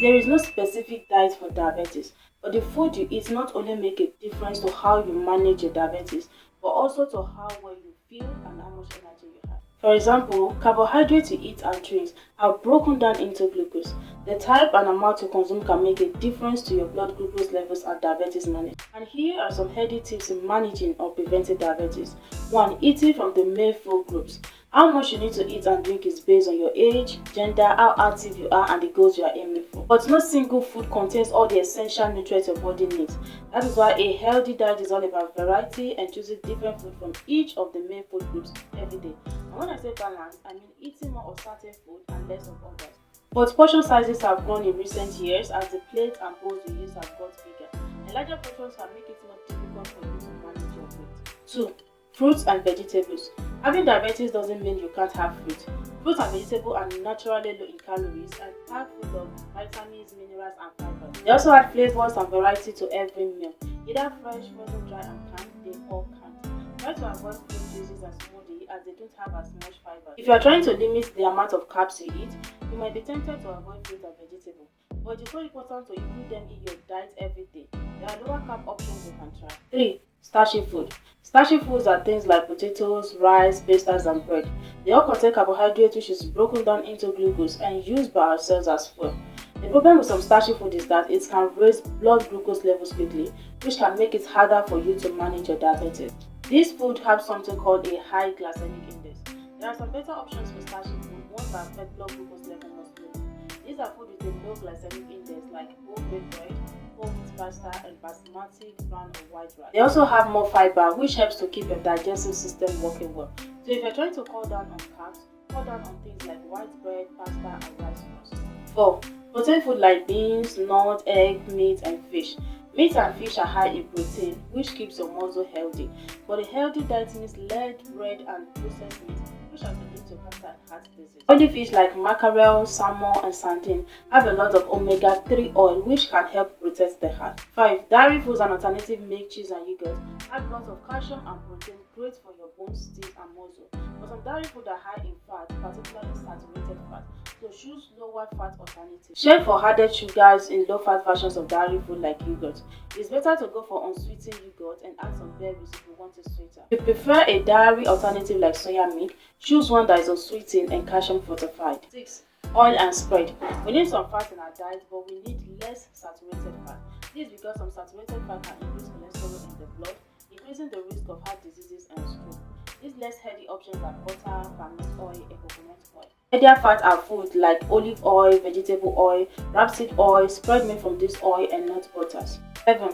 There is no specific diet for diabetes, but the food you eat not only make a difference to how you manage your diabetes, but also to how well you feel and how much energy you have. For example, carbohydrates you eat and drinks are broken down into glucose. The type and amount you consume can make a difference to your blood glucose levels and diabetes management. And here are some healthy tips in managing or preventing diabetes. 1. Eating from the main food groups. How much you need to eat and drink is based on your age, gender, how active you are, and the goals you are aiming for. But no single food contains all the essential nutrients your body needs. That is why a healthy diet is all about variety and choosing different food from each of the main food groups every day. And when I say balance, I mean eating more of certain food and less of others. But portion sizes have grown in recent years as the plates and bowls we use have got bigger. And larger portions can make it more difficult for you to manage your weight. 2. Fruits and vegetables. Having diabetes doesn't mean you can't have fruit. Fruits and vegetables are naturally low in calories and packed full of vitamins, minerals, and fibers. They also add flavors and variety to every meal, either fresh, frozen, dry, and canned. They all count. Try to avoid fruit juices and smoothie as they don't have as much fiber. If you are trying to limit the amount of carbs you eat, you might be tempted to avoid fruit and vegetables. But it is so important to include them in your diet every day. There are lower carb options you can try. 3. Starchy food. Starchy foods are things like potatoes, rice, pastas, and bread. They all contain carbohydrates which is broken down into glucose and used by our cells as fuel. The problem with some starchy food is that it can raise blood glucose levels quickly, which can make it harder for you to manage your diabetes. These foods have something called a high glycemic index. There are some better options for starchy food once that affect blood glucose level must low. These are food with a low glycemic index like whole grain bread, whole wheat pasta, and basmati brown or white rice. They also have more fiber, which helps to keep your digestive system working well. So if you're trying to cut down on carbs, cut down on things like white bread, pasta, and rice first. 4. Protein food like beans, nuts, egg, meat, and fish. Meat and fish are high in protein, which keeps your muscle healthy. But a healthy diet means lead, bread, and processed meat, which are linked to cancer and heart disease. Oily fish like mackerel, salmon, and sardine have a lot of omega-3 oil, which can help protect the heart. 5. Dairy foods and alternative milk, cheese, and yogurt have lots of calcium and protein, great for your bones, teeth, and muscle. But some dairy foods are high in fat, particularly saturated fat, so choose lower fat alternatives. Check for added sugars in low-fat versions of dairy food like yogurt. It's better to go for unsweetened yogurt and add some berries if you want it sweeter. If you prefer a dairy alternative like soya milk, choose one that is unsweetened and calcium fortified. 6. Oil and spread. We need some fat in our diet, but we need less saturated fat. This is because some saturated fat can increase cholesterol in the blood, increasing the risk of heart diseases and stroke. These less healthy options are butter, palm oil, and coconut oil. Healthier fats are foods like olive oil, vegetable oil, rapeseed oil, spread made from this oil, and nut butters. 7.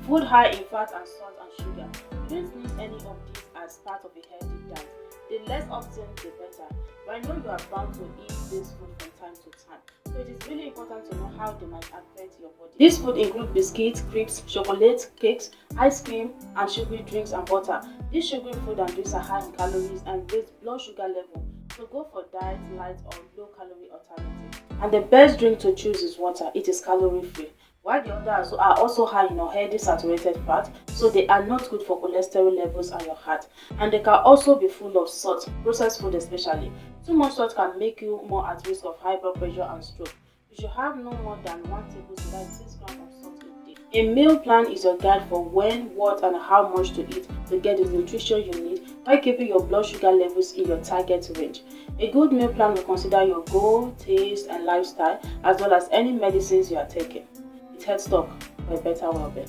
Food high in fat and salt and sugar. You don't need any of these as part of a healthy diet. The less often, the better. But I know you are bound to eat this food from time to time, so it is really important to know how they might affect your body. These food include biscuits, crepes, chocolate, cakes, ice cream, and sugary drinks and butter. These sugary food and drinks are high in calories and raise blood sugar level, so go for diet, light, or low-calorie alternative. And the best drink to choose is water. It is calorie-free. While the others are also high in unhealthy saturated fat, so they are not good for cholesterol levels and your heart. And they can also be full of salt, processed food especially. Too much salt can make you more at risk of high blood pressure and stroke. You should have no more than 1 tablespoon, that's 6 grams of salt a day. A meal plan is your guide for when, what, and how much to eat to get the nutrition you need while keeping your blood sugar levels in your target range. A good meal plan will consider your goal, taste, and lifestyle, as well as any medicines you are taking. It helps talk for a better well-being.